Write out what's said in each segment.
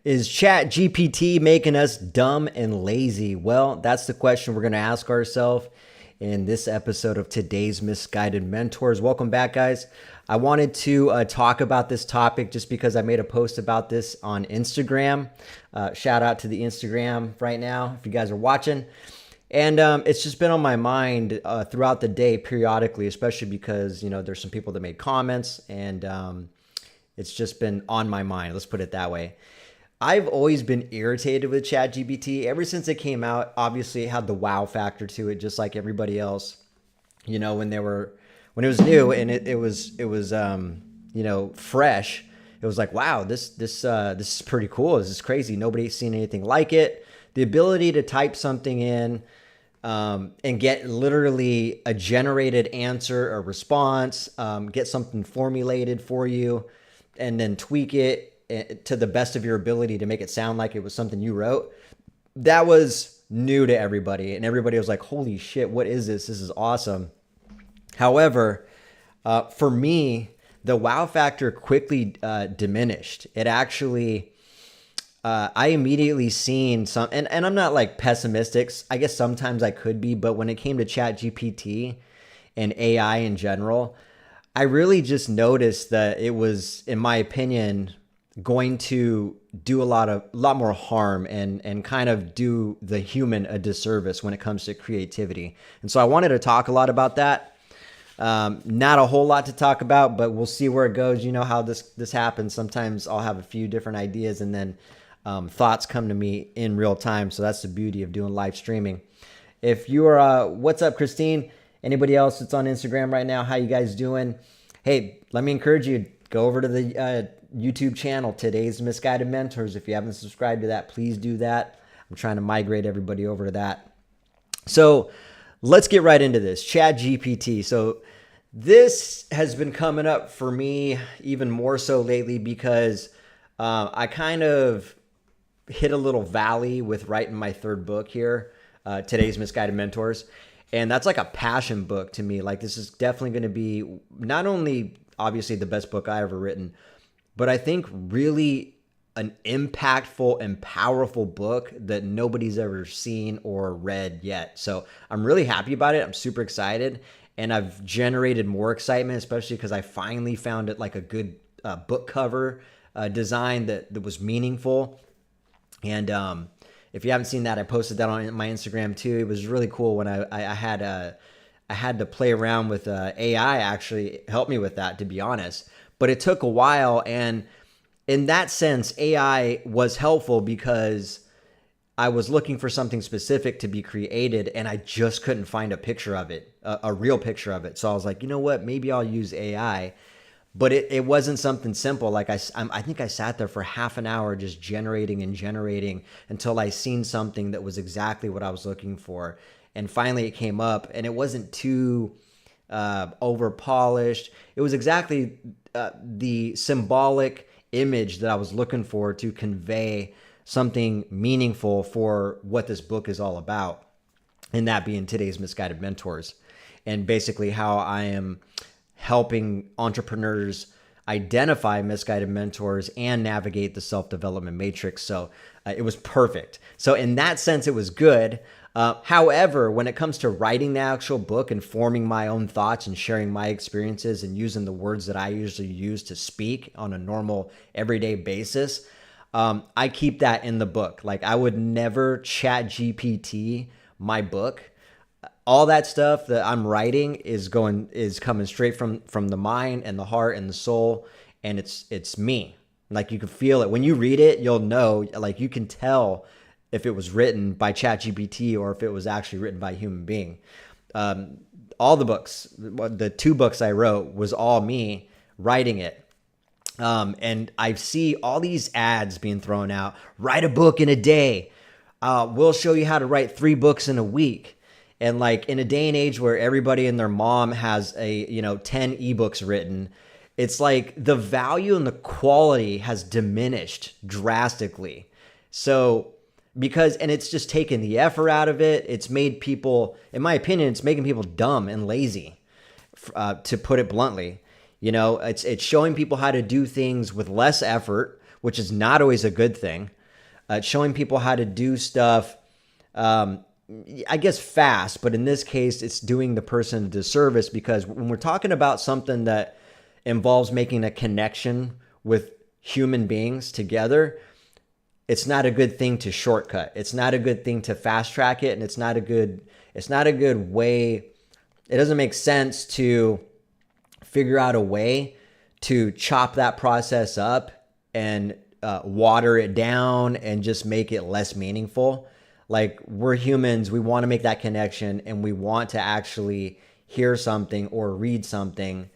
Is Chat GPT making us dumb and lazy? Well, that's the question we're going to ask ourselves in this episode of today's Misguided Mentors. Welcome back, guys. I wanted to talk about this topic just because I made a post about this on Instagram. Shout out to the Instagram right now if you guys are watching. And it's just been on my mind throughout the day periodically, especially because, there's some people that made comments and it's just been on my mind. Let's put it that way. I've always been irritated with ChatGPT ever since it came out. Obviously, it had the wow factor to it, just like everybody else. When it was new and it was fresh. It was like, wow, this is pretty cool. This is crazy. Nobody's seen anything like it. The ability to type something in and get literally a generated answer or response, get something formulated for you, and then tweak it to the best of your ability to make it sound like it was something you wrote. That was new to everybody. And everybody was like, holy shit, what is this? This is awesome. However, for me, the wow factor quickly diminished. It actually, I immediately seen some, and I'm not like pessimistic. I guess sometimes I could be, but when it came to ChatGPT and AI in general, I really just noticed that it was, in my opinion, going to do a lot more harm and kind of do the human a disservice when it comes to creativity. And so I wanted to talk a lot about that. Not a whole lot to talk about, but we'll see where it goes. You know how this happens. Sometimes I'll have a few different ideas and then thoughts come to me in real time. So that's the beauty of doing live streaming. If you are, what's up, Christine? Anybody else that's on Instagram right now? How you guys doing? Hey, let me encourage you, go over to the YouTube channel, Today's Misguided Mentors. If you haven't subscribed to that, please do that. I'm trying to migrate everybody over to that. So let's get right into this. ChatGPT. So this has been coming up for me even more so lately because I kind of hit a little valley with writing my third book here, Today's Misguided Mentors. And that's like a passion book to me. Like, this is definitely going to be not only obviously the best book I ever written, but I think really an impactful and powerful book that nobody's ever seen or read yet. So I'm really happy about it. I'm super excited. And I've generated more excitement, especially because I finally found it like a good book cover design that was meaningful. And if you haven't seen that, I posted that on my Instagram too. It was really cool when I had to play around with AI actually help me with that, to be honest. But it took a while, and in that sense, AI was helpful because I was looking for something specific to be created, and I just couldn't find a picture of it, a real picture of it. So I was like, you know what? Maybe I'll use AI. But it wasn't something simple. Like I think I sat there for half an hour just generating and generating until I seen something that was exactly what I was looking for. And finally it came up, and it wasn't too over polished. It was exactly the symbolic image that I was looking for to convey something meaningful for what this book is all about. And that being Today's Misguided Mentors, and basically how I am helping entrepreneurs identify misguided mentors and navigate the self-development matrix. So it was perfect. So in that sense, it was good. However, when it comes to writing the actual book and forming my own thoughts and sharing my experiences and using the words that I usually use to speak on a normal everyday basis, I keep that in the book. Like, I would never chat GPT my book. All that stuff that I'm writing is coming straight from the mind and the heart and the soul, and it's me. Like, you can feel it when you read it. You'll know, like, you can tell if it was written by ChatGPT or if it was actually written by a human being. All the books, the 2 books I wrote, was all me writing it. And I see all these ads being thrown out. Write a book in a day. We'll show you how to write 3 books in a week. And like, in a day and age where everybody and their mom has 10 ebooks written, it's like the value and the quality has diminished drastically. So and it's just taken the effort out of it. It's made people, in my opinion, it's making people dumb and lazy, to put it bluntly. It's showing people how to do things with less effort, which is not always a good thing. showing people how to do stuff, I guess fast, but in this case, it's doing the person a disservice, because when we're talking about something that involves making a connection with human beings together, it's not a good thing to shortcut. It's not a good thing to fast track it, and it's not a good way. It doesn't make sense to figure out a way to chop that process up and water it down and just make it less meaningful. Like, we're humans, we want to make that connection, and we want to actually hear something or read something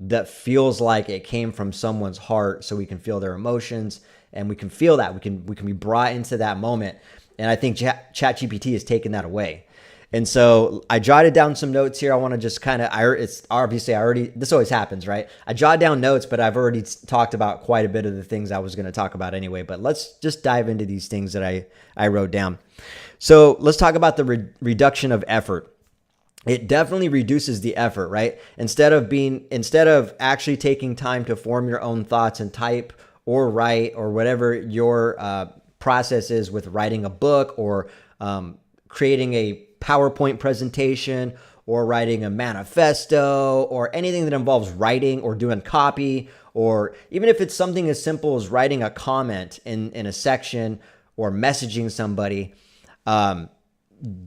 that feels like it came from someone's heart, so we can feel their emotions and we can feel that we can be brought into that moment. And I think ChatGPT has taken that away. And so I jotted down some notes here. I want to just kind of, it's obviously this always happens, right? I jot down notes, but I've already talked about quite a bit of the things I was going to talk about anyway. But let's just dive into these things that I wrote down. So let's talk about the reduction of effort. It definitely reduces the effort, right? Instead of actually taking time to form your own thoughts and type or write or whatever your process is with writing a book or creating a PowerPoint presentation or writing a manifesto or anything that involves writing or doing copy, or even if it's something as simple as writing a comment in a section or messaging somebody,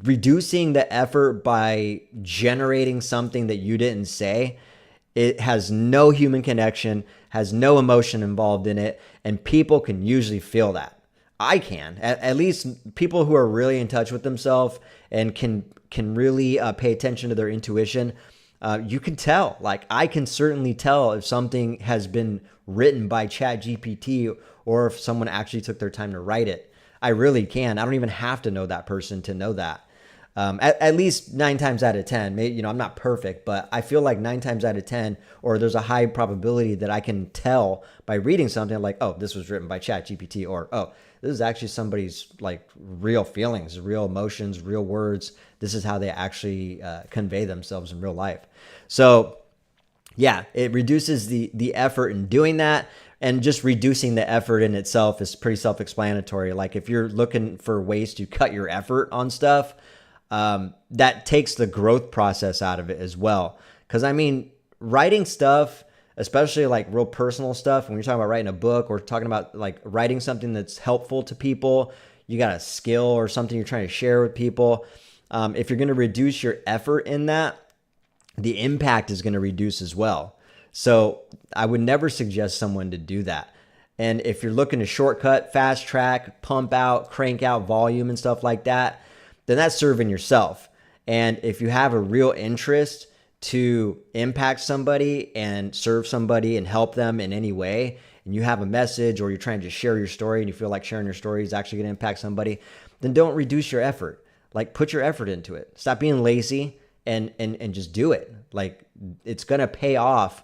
reducing the effort by generating something that you didn't say, it has no human connection, has no emotion involved in it, and people can usually feel that. I can, at least people who are really in touch with themselves and can really pay attention to their intuition. You can tell. Like, I can certainly tell if something has been written by ChatGPT or if someone actually took their time to write it. I really can. I don't even have to know that person to know that. At least 9 times out of 10. Maybe, I'm not perfect, but I feel like 9 times out of 10, or there's a high probability that I can tell by reading something like, oh, this was written by ChatGPT, or oh, this is actually somebody's like real feelings, real emotions, real words. This is how they actually convey themselves in real life. So yeah, it reduces the effort in doing that. And just reducing the effort in itself is pretty self-explanatory. Like, if you're looking for ways to cut your effort on stuff, that takes the growth process out of it as well. Because, I mean, writing stuff, especially like real personal stuff, when you're talking about writing a book or talking about like writing something that's helpful to people, you got a skill or something you're trying to share with people. If you're going to reduce your effort in that, the impact is going to reduce as well. So I would never suggest someone to do that. And if you're looking to shortcut, fast track, pump out, crank out volume and stuff like that, then that's serving yourself. And if you have a real interest to impact somebody and serve somebody and help them in any way, and you have a message or you're trying to share your story and you feel like sharing your story is actually going to impact somebody, then don't reduce your effort. Like, put your effort into it. Stop being lazy and just do it. Like, it's going to pay off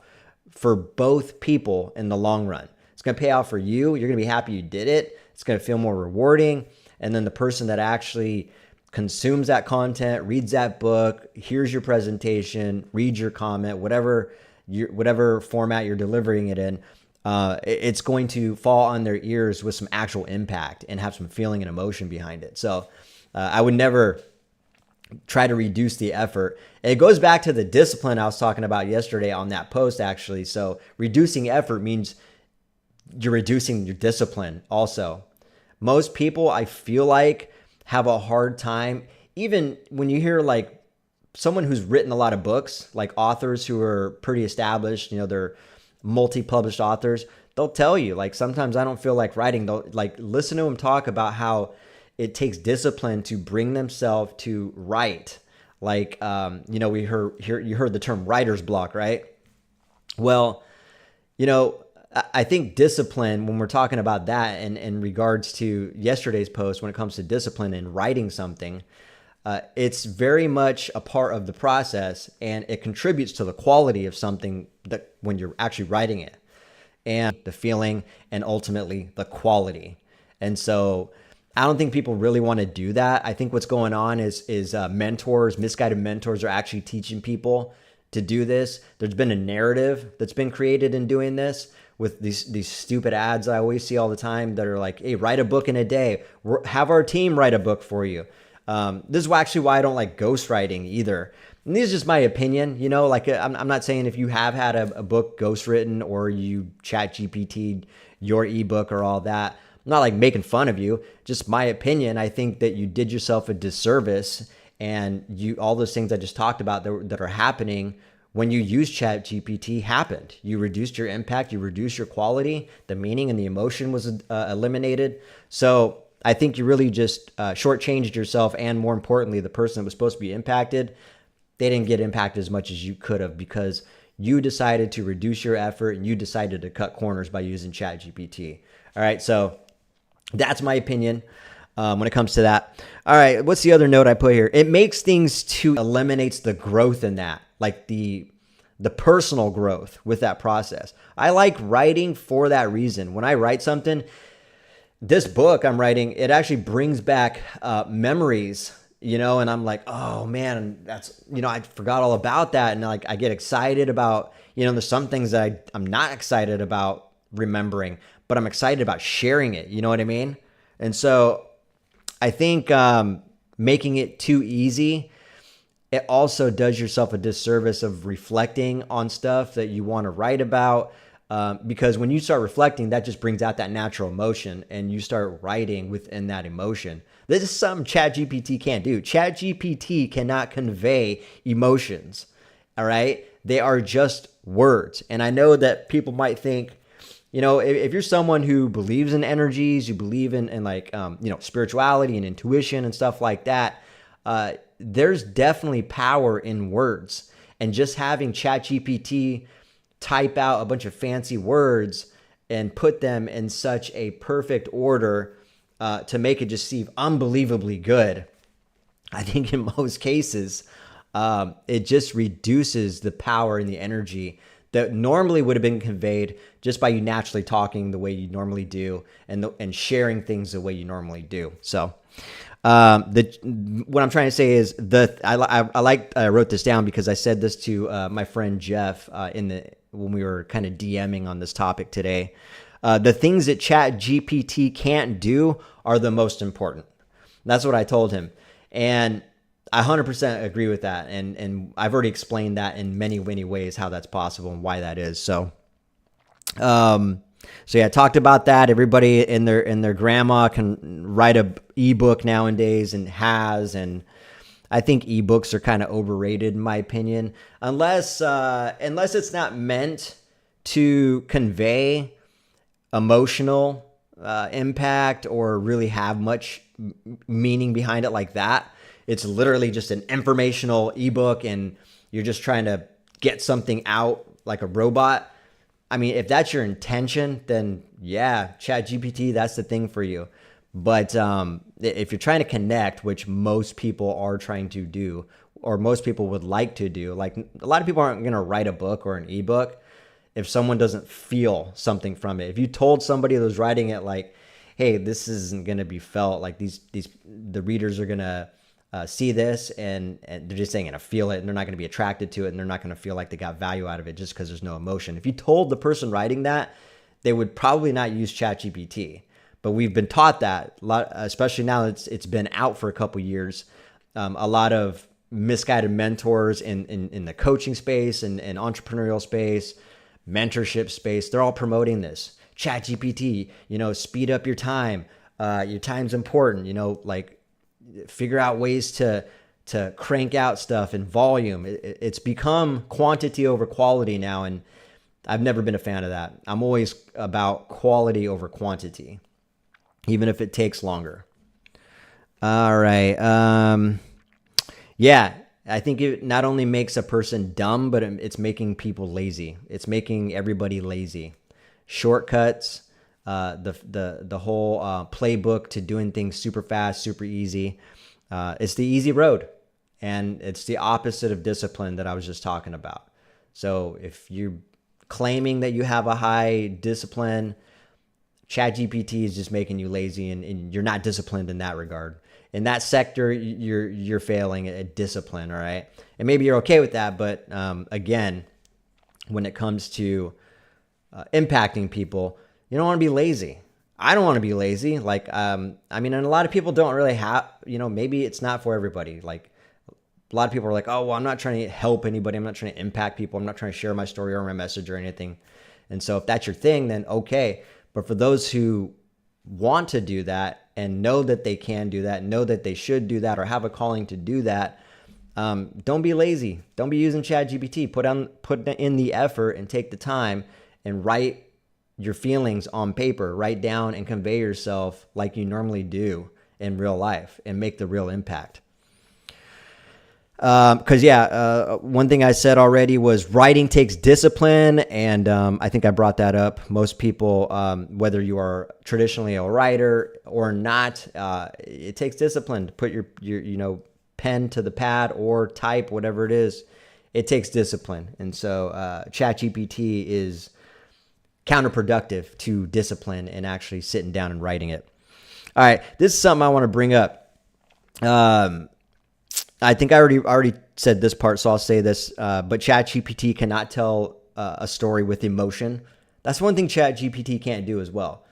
for both people in the long run. It's going to pay off for you. You're going to be happy you did it. It's going to feel more rewarding. And then the person that actually consumes that content, reads that book, hears your presentation, reads your comment, whatever format you're delivering it in, it's going to fall on their ears with some actual impact and have some feeling and emotion behind it. So I would never try to reduce the effort. And it goes back to the discipline I was talking about yesterday on that post, actually. So reducing effort means you're reducing your discipline also. Most people, I feel like, have a hard time, even when you hear like someone who's written a lot of books, like authors who are pretty established, they're multi-published authors, they'll tell you, like, sometimes I don't feel like writing. They'll like listen to them talk about how it takes discipline to bring themselves to write. Like, you heard the term writer's block, right? Well, I think discipline, when we're talking about that and in regards to yesterday's post, when it comes to discipline and writing something, it's very much a part of the process, and it contributes to the quality of something that when you're actually writing it, and the feeling, and ultimately the quality. And so I don't think people really want to do that. I think what's going on is mentors, misguided mentors, are actually teaching people to do this. There's been a narrative that's been created in doing this, with these stupid ads I always see all the time that are like, hey, write a book in a day. Have our team write a book for you. This is actually why I don't like ghostwriting either. And this is just my opinion, like I'm not saying if you have had a book ghostwritten or you Chat GPT your ebook or all that. I'm not like making fun of you, just my opinion. I think that you did yourself a disservice, and all those things I just talked about that are happening when you use ChatGPT happened. You reduced your impact, you reduced your quality, the meaning and the emotion was eliminated. So I think you really just shortchanged yourself, and more importantly, the person that was supposed to be impacted, they didn't get impacted as much as you could have because you decided to reduce your effort and you decided to cut corners by using ChatGPT. All right, so that's my opinion when it comes to that. All right, what's the other note I put here? It makes things eliminates the growth in that, like the personal growth with that process. I like writing for that reason. When I write something, this book I'm writing, it actually brings back memories, and I'm like, oh man, that's, I forgot all about that. And like, I get excited about, there's some things that I'm not excited about remembering, but I'm excited about sharing it. You know what I mean? And so I think making it too easy, it also does yourself a disservice of reflecting on stuff that you want to write about. Because when you start reflecting, that just brings out that natural emotion and you start writing within that emotion. This is something ChatGPT can't do. ChatGPT cannot convey emotions. All right. They are just words. And I know that people might think, if you're someone who believes in energies, you believe in like, spirituality and intuition and stuff like that, there's definitely power in words. And just having ChatGPT type out a bunch of fancy words and put them in such a perfect order to make it just seem unbelievably good, I think in most cases, it just reduces the power and the energy that normally would have been conveyed just by you naturally talking the way you normally do and sharing things the way you normally do. So what I'm trying to say is I wrote this down because I said this to my friend Jeff when we were kind of DMing on this topic today. The things that ChatGPT can't do are the most important. That's what I told him. And I 100% agree with that. And I've already explained that in many, many ways, how that's possible and why that is. So yeah, I talked about that. Everybody and their grandma can write a ebook nowadays and I think ebooks are kind of overrated in my opinion, unless it's not meant to convey emotional impact or really have much meaning behind it like that. It's literally just an informational ebook and you're just trying to get something out like a robot. I mean, if that's your intention, then yeah, ChatGPT, that's the thing for you. But if you're trying to connect, which most people are trying to do, or most people would like to do, like a lot of people aren't going to write a book or an ebook if someone doesn't feel something from it. If you told somebody that was writing it like, hey, this isn't going to be felt, like the readers are going to see this and they're just saying going to feel it and they're not going to be attracted to it and they're not going to feel like they got value out of it just because there's no emotion. If you told the person writing that, they would probably not use ChatGPT. But we've been taught that, especially now it's been out for a couple years. A lot of misguided mentors in the coaching space and entrepreneurial space, mentorship space, they're all promoting this. ChatGPT, speed up your time. Your time's important, like figure out ways to crank out stuff in volume. It's become quantity over quality now, and I've never been a fan of that. I'm always about quality over quantity, even if it takes longer. All right. Yeah, I think it not only makes a person dumb, but it's making people lazy. It's making everybody lazy. Shortcuts, the whole playbook to doing things super fast, super easy. It's the easy road, and it's the opposite of discipline that I was just talking about. So if you're claiming that you have a high discipline, ChatGPT is just making you lazy, and you're not disciplined in that regard. In that sector, you're failing at discipline, all right? And maybe you're okay with that, but again, when it comes to impacting people, you don't want to be lazy. I don't want to be lazy. Like, and a lot of people don't really have, maybe it's not for everybody. Like, a lot of people are like, oh, well, I'm not trying to help anybody. I'm not trying to impact people. I'm not trying to share my story or my message or anything. And so if that's your thing, then okay. But for those who want to do that and know that they can do that, know that they should do that, or have a calling to do that, don't be lazy. Don't be using Chatgpt. Put in the effort and take the time and write your feelings on paper. Write down and convey yourself like you normally do in real life and make the real impact. One thing I said already was writing takes discipline, and I think I brought that up. Most people, whether you are traditionally a writer or not, it takes discipline to put your pen to the pad or type whatever it is. It takes discipline, and so ChatGPT is counterproductive to discipline and actually sitting down and writing it. All right, this is something I want to bring up. I think I already said this part, so I'll say this. But ChatGPT cannot tell a story with emotion. That's one thing ChatGPT can't do as well.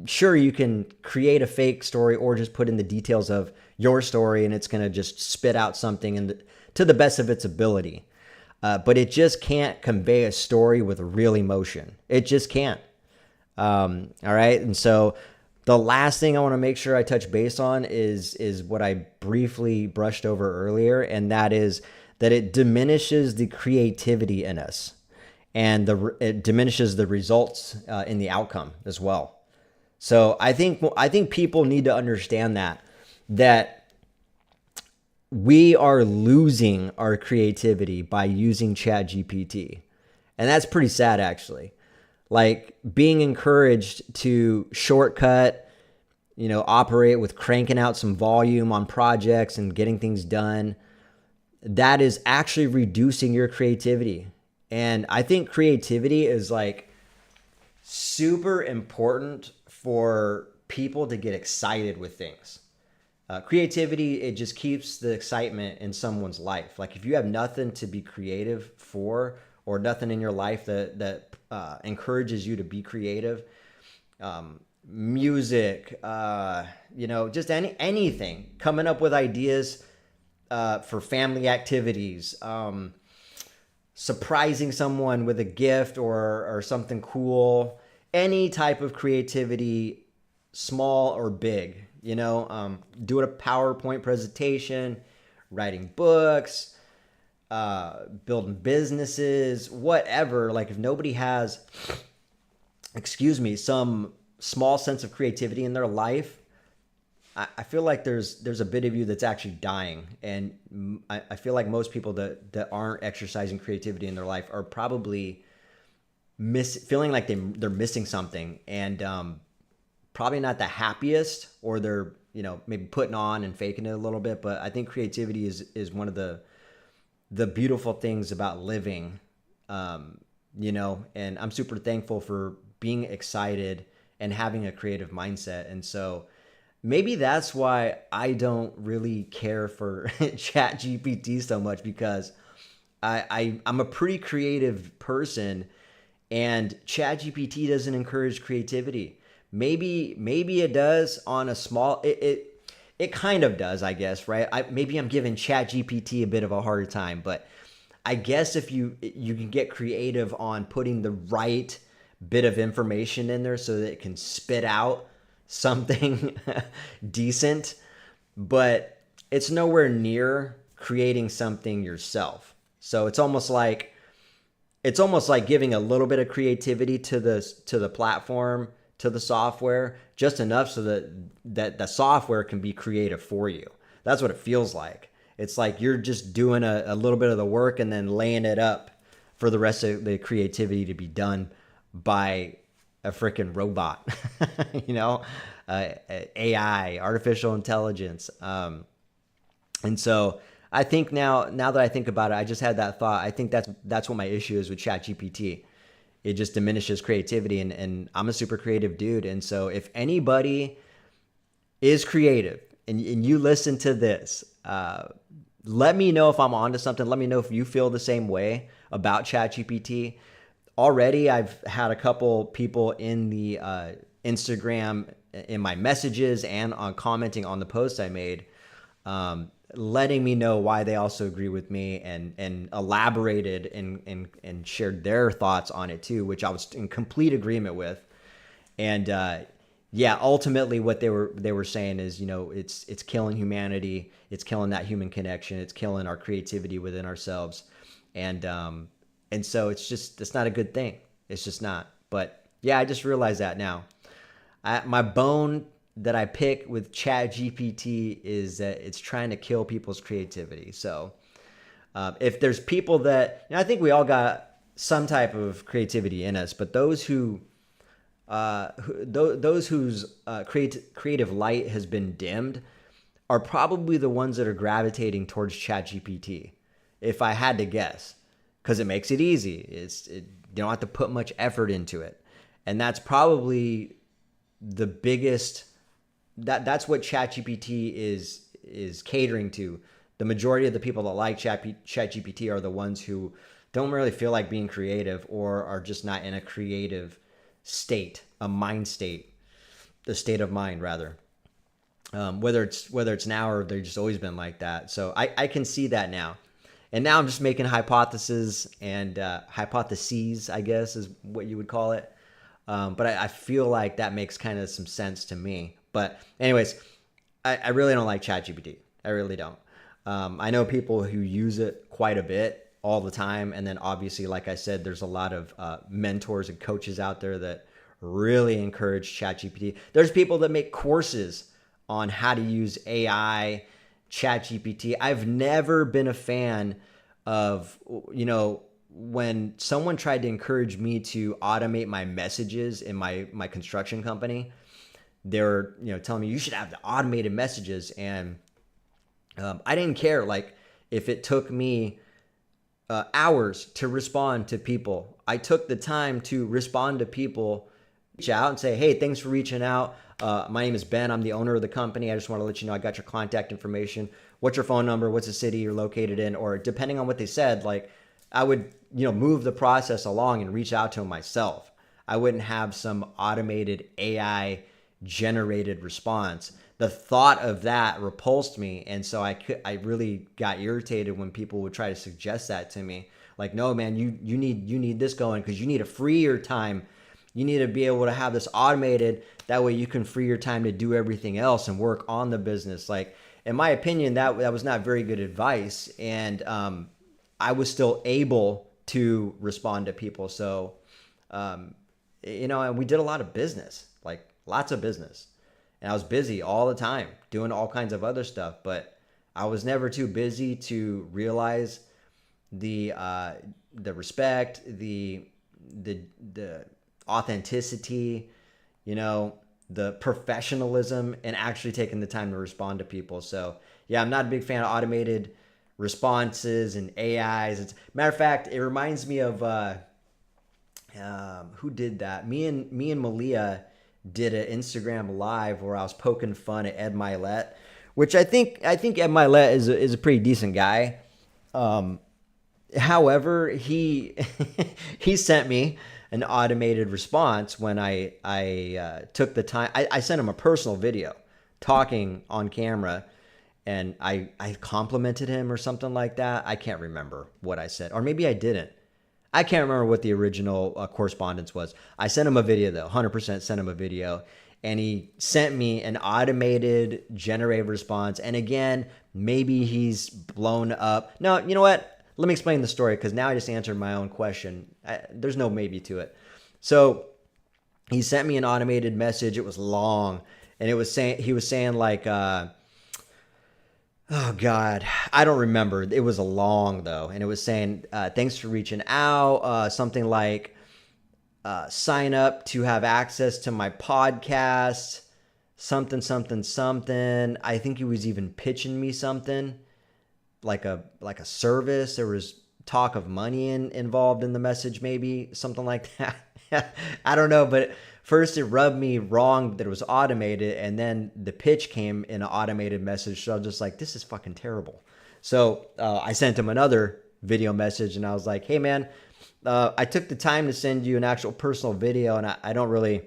Sure, you can create a fake story or just put in the details of your story, and it's going to just spit out something to the best of its ability. But it just can't convey a story with real emotion. It just can't. All right, and so the last thing I want to make sure I touch base on is what I briefly brushed over earlier, and that is that it diminishes the creativity in us, and it diminishes the results in the outcome as well. So I think people need to understand that we are losing our creativity by using ChatGPT, and that's pretty sad actually. Like being encouraged to shortcut, operate with cranking out some volume on projects and getting things done, that is actually reducing your creativity. And I think creativity is like super important for people to get excited with things. Creativity, it just keeps the excitement in someone's life. Like if you have nothing to be creative for, or nothing in your life that encourages you to be creative, music, just anything, coming up with ideas for family activities, surprising someone with a gift or something cool, any type of creativity, small or big, doing a PowerPoint presentation, writing books, building businesses, whatever. Like if nobody has, some small sense of creativity in their life, I feel like there's a bit of you that's actually dying. And I feel like most people that aren't exercising creativity in their life are probably feeling like they're missing something, and probably not the happiest, or they're maybe putting on and faking it a little bit. But I think creativity is one of the beautiful things about living, and I'm super thankful for being excited and having a creative mindset. And so maybe that's why I don't really care for ChatGPT so much, because I'm a pretty creative person, and ChatGPT doesn't encourage creativity. Maybe it does on a small, it kind of does, I guess, right? Maybe I'm giving ChatGPT a bit of a harder time, but I guess if you can get creative on putting the right bit of information in there so that it can spit out something decent, but it's nowhere near creating something yourself. So it's almost like giving a little bit of creativity to the platform, to the software, just enough so that the software can be creative for you. That's what it feels like. It's like you're just doing a little bit of the work and then laying it up for the rest of the creativity to be done by a freaking robot, AI, artificial intelligence. And so I think now that I think about it, I just had that thought. I think that's what my issue is with ChatGPT. It just diminishes creativity, and I'm a super creative dude. And so if anybody is creative and you listen to this, let me know if I'm onto something. Let me know if you feel the same way about ChatGPT. already I've had a couple people in the Instagram in my messages and on commenting on the post I made, letting me know why they also agree with me, and elaborated and shared their thoughts on it too, which I was in complete agreement with. And yeah, ultimately what they were saying is, it's killing humanity, it's killing that human connection, it's killing our creativity within ourselves, and so it's not a good thing. It's just not. But yeah, I just realized that now. My bone that I pick with Chatgpt is that it's trying to kill people's creativity. So if there's people that, I think we all got some type of creativity in us, but those whose creative light has been dimmed are probably the ones that are gravitating towards ChatGPT, if I had to guess, because it makes it easy. You don't have to put much effort into it, and that's probably the biggest. That's what ChatGPT is catering to. The majority of the people that like ChatGPT are the ones who don't really feel like being creative, or are just not in a creative state, a mind state, the state of mind rather. Whether it's now or they've just always been like that. So I can see that now. And now I'm just making hypotheses and hypotheses, I guess is what you would call it. But I feel like that makes kind of some sense to me. But anyways, I really don't like ChatGPT. I really don't. I know people who use it quite a bit all the time. And then obviously, like I said, there's a lot of mentors and coaches out there that really encourage ChatGPT. There's people that make courses on how to use AI, ChatGPT. I've never been a fan of, when someone tried to encourage me to automate my messages in my construction company. They were, telling me you should have the automated messages, and I didn't care. Like, if it took me hours to respond to people, I took the time to respond to people, reach out and say, hey, thanks for reaching out. My name is Ben. I'm the owner of the company. I just want to let you know I got your contact information. What's your phone number? What's the city you're located in? Or depending on what they said, like, I would, move the process along and reach out to them myself. I wouldn't have some automated AI generated response. The thought of that repulsed me, and so I really got irritated when people would try to suggest that to me. Like, no, man, you need this going, because you need to free your time. You need to be able to have this automated. That way you can free your time to do everything else and work on the business. Like, in my opinion, that was not very good advice. And I was still able to respond to people. So, and we did a lot of business, like lots of business. And I was busy all the time doing all kinds of other stuff. But I was never too busy to realize the respect, the authenticity, the professionalism, and actually taking the time to respond to people. So yeah, I'm not a big fan of automated responses and AIs. Matter of fact, it reminds me of who did that? Me and Malia did an Instagram live where I was poking fun at Ed Milet, which I think Ed Milet is a pretty decent guy. However, he he sent me an automated response when I took the time. I sent him a personal video talking on camera, and I complimented him or something like that. I can't remember what I said, or maybe I didn't. I can't remember what the original correspondence was. I sent him a video, though, 100% sent him a video, and he sent me an automated generated response. And again, maybe he's blown up. No, you know what? Let me explain the story, because now I just answered my own question. There's no maybe to it. So he sent me an automated message. It was long, and he was saying like, oh God, I don't remember. It was a long though, and it was saying, thanks for reaching out. Something like, sign up to have access to my podcast. Something, something, something. I think he was even pitching me something. Like a service. There was talk of money involved in the message, maybe something like that. I don't know, but first it rubbed me wrong that it was automated, and then the pitch came in an automated message. So I was just like, this is fucking terrible. So I sent him another video message, and I was like, hey man, I took the time to send you an actual personal video, and I don't really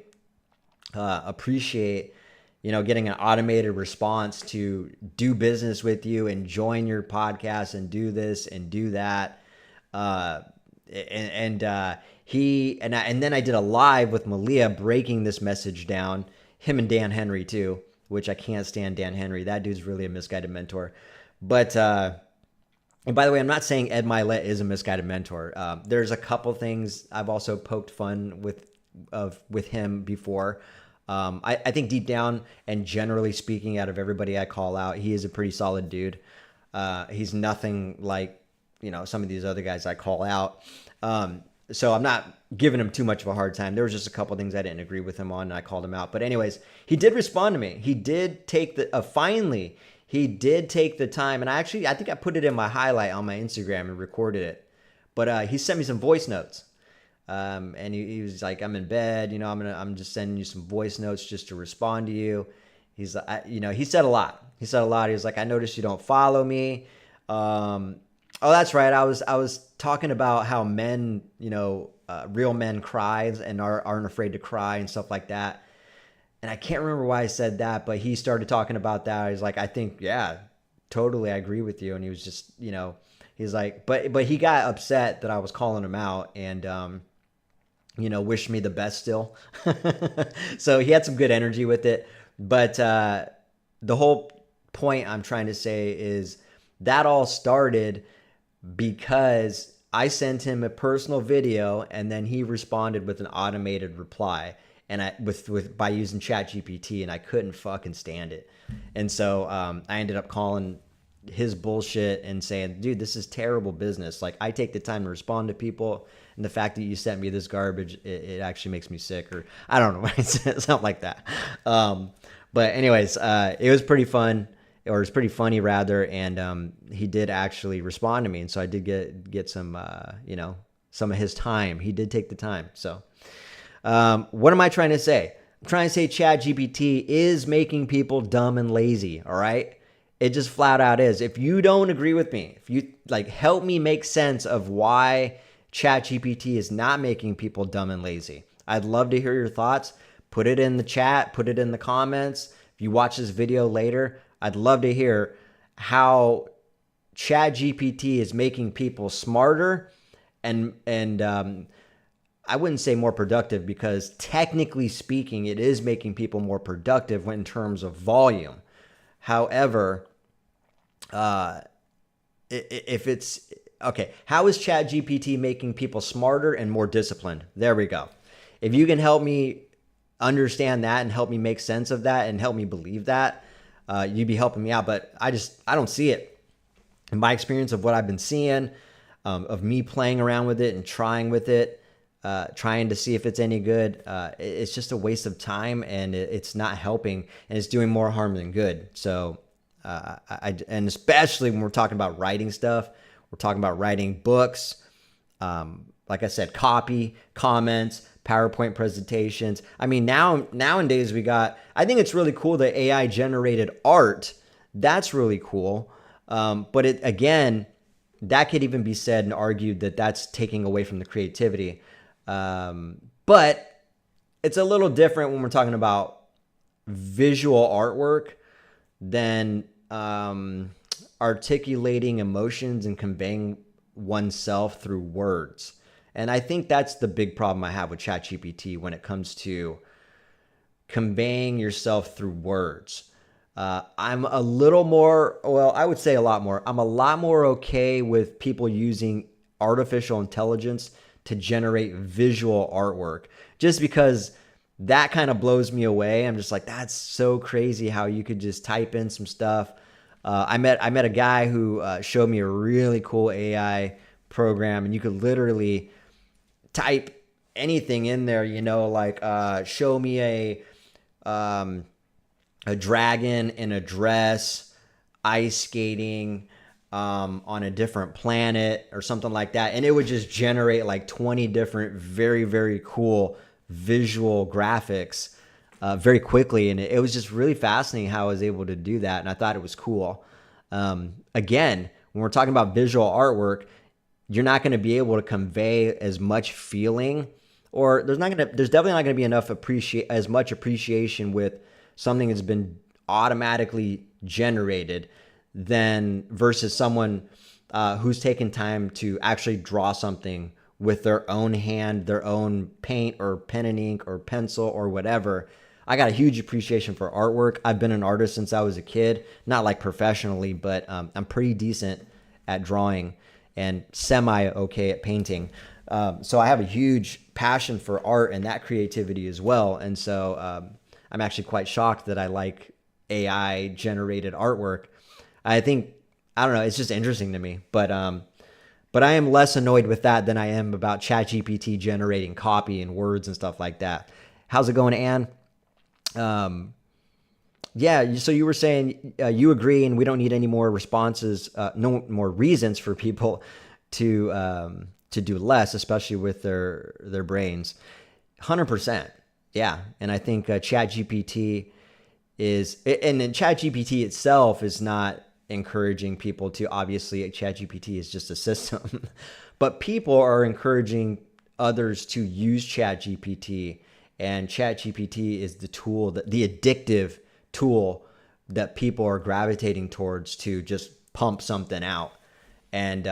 appreciate, getting an automated response to do business with you and join your podcast and do this and do that. And then I did a live with Malia breaking this message down, him and Dan Henry too, which I can't stand Dan Henry. That dude's really a misguided mentor. But, and by the way, I'm not saying Ed Milet is a misguided mentor. There's a couple things I've also poked fun with him before. I think deep down and generally speaking, out of everybody I call out, he is a pretty solid dude. He's nothing like, some of these other guys I call out. So I'm not giving him too much of a hard time. There was just a couple things I didn't agree with him on, and I called him out. But anyways, he did respond to me. He did take finally, he did take the time. And I think I put it in my highlight on my Instagram and recorded it. But he sent me some voice notes. And he was like, I'm in bed, I'm just sending you some voice notes just to respond to you. He said a lot. He was like, I noticed you don't follow me. Oh, that's right. I was talking about how men, real men cry and aren't afraid to cry and stuff like that. And I can't remember why I said that, but he started talking about that. He's like, I think, yeah, totally, I agree with you. And he was just, he's like, but he got upset that I was calling him out and, wished me the best still. So he had some good energy with it. But the whole point I'm trying to say is that all started because I sent him a personal video and then he responded with an automated reply and by using Chatgpt, and I couldn't fucking stand it. And so I ended up calling his bullshit and saying, dude, this is terrible business. Like, I take the time to respond to people, and the fact that you sent me this garbage, it actually makes me sick, or I don't know, something like that. But anyways, it was pretty fun. Or it was pretty funny rather, and he did actually respond to me, and so I did get some, some of his time. He did take the time. So, what am I trying to say? I'm trying to say ChatGPT is making people dumb and lazy. All right, it just flat out is. If you don't agree with me, if you help me make sense of why ChatGPT is not making people dumb and lazy, I'd love to hear your thoughts. Put it in the chat. Put it in the comments. If you watch this video later, I'd love to hear how ChatGPT is making people smarter and I wouldn't say more productive, because technically speaking, it is making people more productive in terms of volume. However, if it's okay, how is ChatGPT making people smarter and more disciplined? There we go. If you can help me understand that and help me make sense of that and help me believe that, you'd be helping me out. But I don't see it. In my experience of what I've been seeing, of me playing around with it and trying with it, trying to see if it's any good, it's just a waste of time, and it's not helping, and it's doing more harm than good. So, and especially when we're talking about writing stuff, we're talking about writing books, like I said, copy, comments, PowerPoint presentations. I mean, nowadays I think it's really cool that AI generated art. That's really cool. But again, that could even be said and argued that that's taking away from the creativity. But it's a little different when we're talking about visual artwork than articulating emotions and conveying oneself through words. And I think that's the big problem I have with ChatGPT when it comes to conveying yourself through words. I'm a little more, well, I would say a lot more. I'm a lot more okay with people using artificial intelligence to generate visual artwork, just because that kind of blows me away. I'm just like, that's so crazy how you could just type in some stuff. I met a guy who showed me a really cool AI program, and you could literally type anything in there, like show me a dragon in a dress ice skating on a different planet or something like that, and it would just generate like 20 different very, very cool visual graphics very quickly. And it was just really fascinating how I was able to do that, and I thought it was cool. Again, when we're talking about visual artwork, you're not going to be able to convey as much feeling, or there's definitely not going to be enough as much appreciation with something that's been automatically generated than versus someone who's taken time to actually draw something with their own hand, their own paint or pen and ink or pencil or whatever. I got a huge appreciation for artwork. I've been an artist since I was a kid, not like professionally, but I'm pretty decent at drawing and semi okay at painting. So I have a huge passion for art and that creativity as well. And so I'm actually quite shocked that I like AI generated artwork. I think, I don't know, it's just interesting to me. But I am less annoyed with that than I am about ChatGPT generating copy and words and stuff like that. How's it going, Ann? Yeah, so you were saying you agree, and we don't need any more responses, no more reasons for people to do less, especially with their brains. 100%, yeah. And I think ChatGPT and then ChatGPT itself is not encouraging people to. Obviously, ChatGPT is just a system, but people are encouraging others to use ChatGPT. And ChatGPT is the tool, the addictive tool that people are gravitating towards to just pump something out. And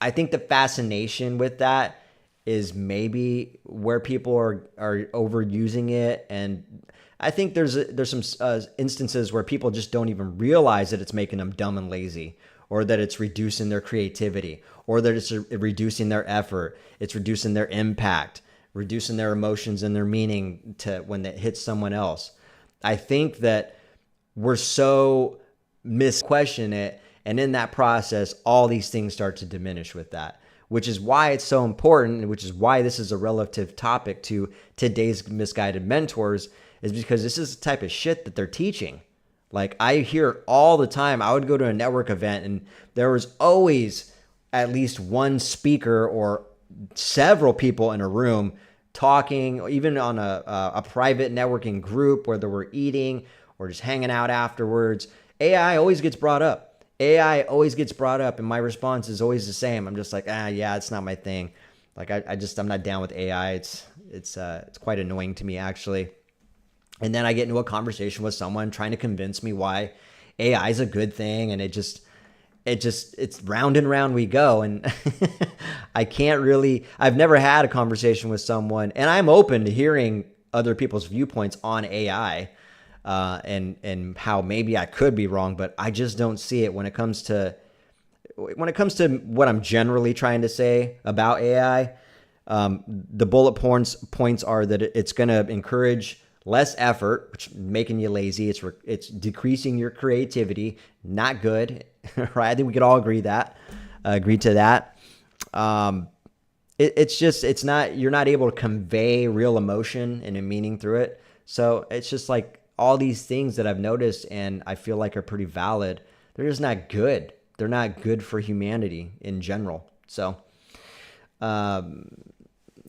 I think the fascination with that is maybe where people are overusing it. And I think there's some instances where people just don't even realize that it's making them dumb and lazy, or that it's reducing their creativity, or that it's reducing their effort, it's reducing their impact, reducing their emotions and their meaning to when it hits someone else. I think that we're so misquestion it, and in that process, all these things start to diminish with that, which is why it's so important, and which is why this is a relative topic to today's Misguided Mentors, is because this is the type of shit that they're teaching. Like, I hear all the time. I would go to a network event, and there was always at least one speaker or several people in a room talking, even on a private networking group where they were eating or just hanging out afterwards. AI always gets brought up. AI always gets brought up, and my response is always the same. I'm just like, yeah, it's not my thing. Like, I'm not down with AI. It's quite annoying to me, actually. And then I get into a conversation with someone trying to convince me why AI is a good thing, and it's round and round we go. And I've never had a conversation with someone, and I'm open to hearing other people's viewpoints on AI, and how maybe I could be wrong, but I just don't see it when it comes to what I'm generally trying to say about AI. The bullet points are that it's going to encourage less effort, which is making you lazy. It's decreasing your creativity. Not good, right? I think we could all agree to that. It's not, you're not able to convey real emotion and a meaning through it. So it's just like all these things that I've noticed and I feel like are pretty valid. They're just not good. They're not good for humanity in general. So,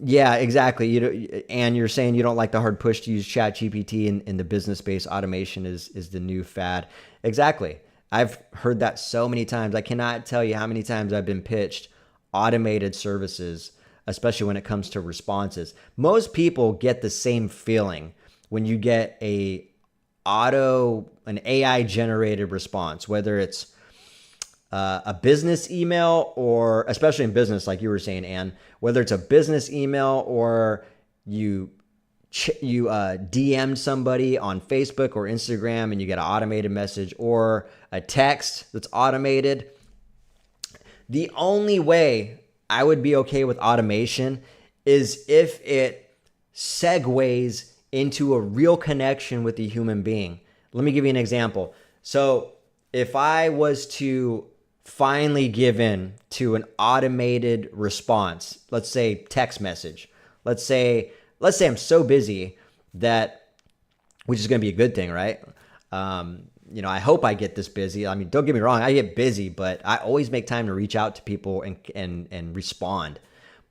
yeah, exactly. And you're saying you don't like the hard push to use ChatGPT, and the business-based automation is the new fad. Exactly. I've heard that so many times. I cannot tell you how many times I've been pitched automated services, especially when it comes to responses. Most people get the same feeling when you get an AI generated response, whether it's a business email, or especially in business, like you were saying, Ann, whether it's a business email or you DM somebody on Facebook or Instagram and you get an automated message, or a text that's automated. The only way I would be okay with automation is if it segues into a real connection with the human being. Let me give you an example. So if I was to finally give in to an automated response, let's say text message, let's say I'm so busy that, which is going to be a good thing, right? I hope I get this busy. I mean, don't get me wrong, I get busy, but I always make time to reach out to people and respond.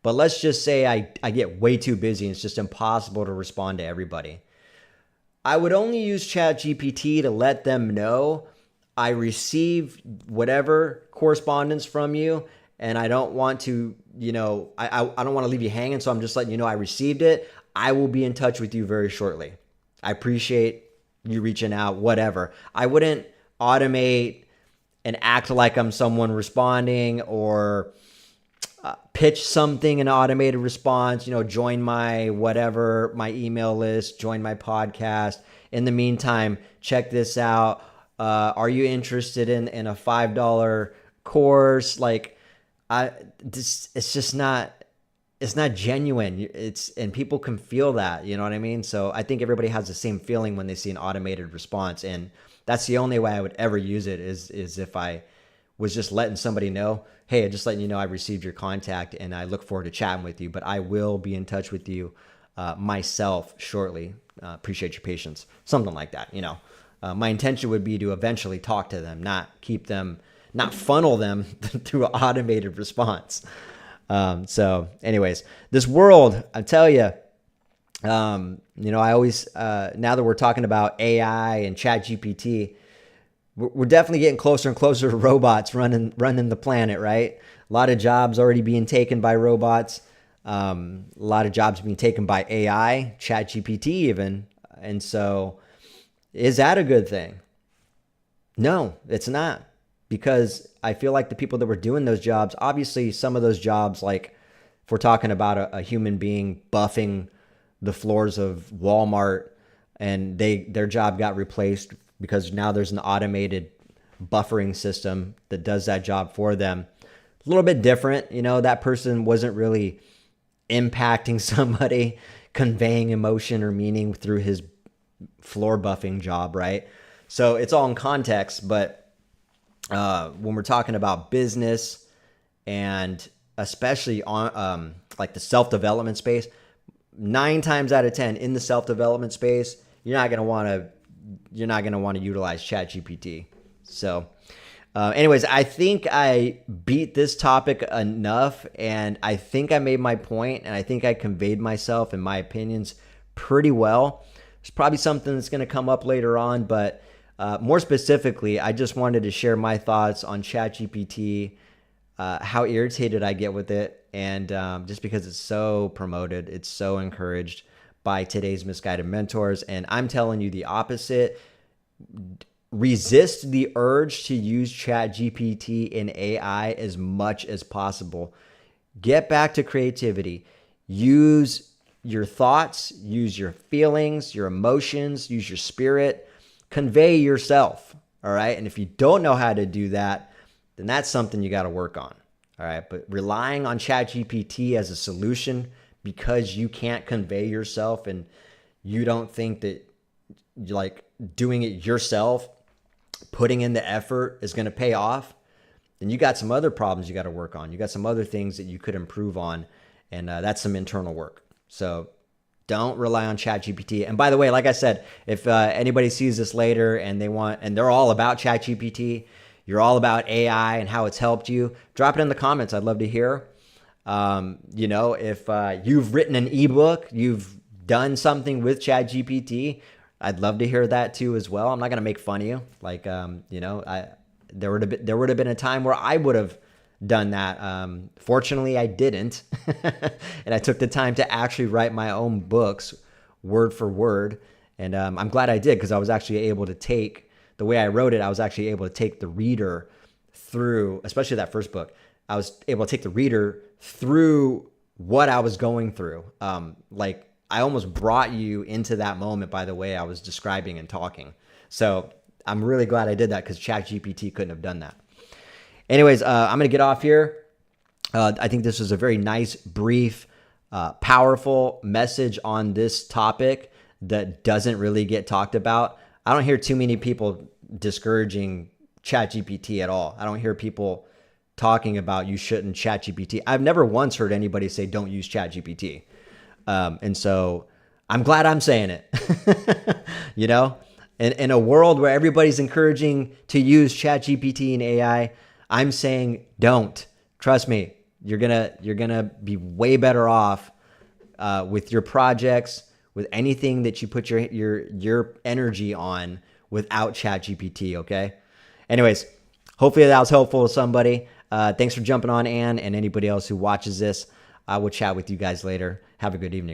But let's just say I get way too busy and it's just impossible to respond to everybody. I would only use ChatGPT to let them know I received whatever correspondence from you, and I don't want to, I don't want to leave you hanging. So I'm just letting you know I received it. I will be in touch with you very shortly. I appreciate you reaching out, whatever. I wouldn't automate and act like I'm someone responding, or pitch something in automated response, join my whatever, my email list, join my podcast. In the meantime, check this out. Are you interested in a $5 course? Like, it's just not, it's not genuine. And people can feel that, you know what I mean? So I think everybody has the same feeling when they see an automated response. And that's the only way I would ever use it is if I was just letting somebody know, hey, just letting you know I received your contact and I look forward to chatting with you, but I will be in touch with you myself shortly. Appreciate your patience. Something like that, My intention would be to eventually talk to them, not funnel them through an automated response. So anyways, this world, I tell you, I always, now that we're talking about AI and Chatgpt, we're definitely getting closer and closer to robots running the planet, right? A lot of jobs already being taken by robots. A lot of jobs being taken by AI, Chatgpt even. And so is that a good thing? No, it's not. Because I feel like the people that were doing those jobs, obviously some of those jobs, like if we're talking about a human being buffing the floors of Walmart and their job got replaced because now there's an automated buffering system that does that job for them. A little bit different, that person wasn't really impacting somebody, conveying emotion or meaning through his floor buffing job, right? So it's all in context, but when we're talking about business and especially on like the self-development space, 9 times out of 10 in the self-development space, you're not going to want to utilize Chatgpt. So anyways, I think I beat this topic enough, and I think I made my point, and I think I conveyed myself and my opinions pretty well. There's probably something that's going to come up later on, but more specifically, I just wanted to share my thoughts on Chatgpt, how irritated I get with it, and just because it's so promoted, it's so encouraged by today's misguided mentors, and I'm telling you the opposite. Resist the urge to use Chatgpt and AI as much as possible. Get back to creativity. Use your thoughts, use your feelings, your emotions, use your spirit. Convey yourself, all right? And if you don't know how to do that, then that's something you got to work on, all right? But relying on Chatgpt as a solution because you can't convey yourself and you don't think that like doing it yourself, putting in the effort is going to pay off, then you got some other problems you got to work on. You got some other things that you could improve on, and that's some internal work. So don't rely on Chatgpt. And by the way, like I said, if anybody sees this later and they're all about Chatgpt, you're all about AI and how it's helped you, drop it in the comments. I'd love to hear. If you've written an ebook, you've done something with Chatgpt, I'd love to hear that too as well. I'm not going to make fun of you. Like, there would have been a time where I would have done that. Fortunately, I didn't. And I took the time to actually write my own books word for word. And I'm glad I did, because I was actually able to take the way I wrote it. I was actually able to take the reader through, especially that first book. I was able to take the reader through what I was going through. Like I almost brought you into that moment by the way I was describing and talking. So I'm really glad I did that, because Chatgpt couldn't have done that. Anyways, I'm going to get off here. I think this was a very nice, brief, powerful message on this topic that doesn't really get talked about. I don't hear too many people discouraging Chatgpt at all. I don't hear people talking about you shouldn't Chatgpt. I've never once heard anybody say don't use Chatgpt. And so I'm glad I'm saying it. In a world where everybody's encouraging to use Chatgpt and AI, I'm saying don't. Trust me, you're gonna be way better off with your projects, with anything that you put your energy on without Chatgpt. Okay. Anyways, hopefully that was helpful to somebody. Thanks for jumping on, Ann, and anybody else who watches this. I will chat with you guys later. Have a good evening.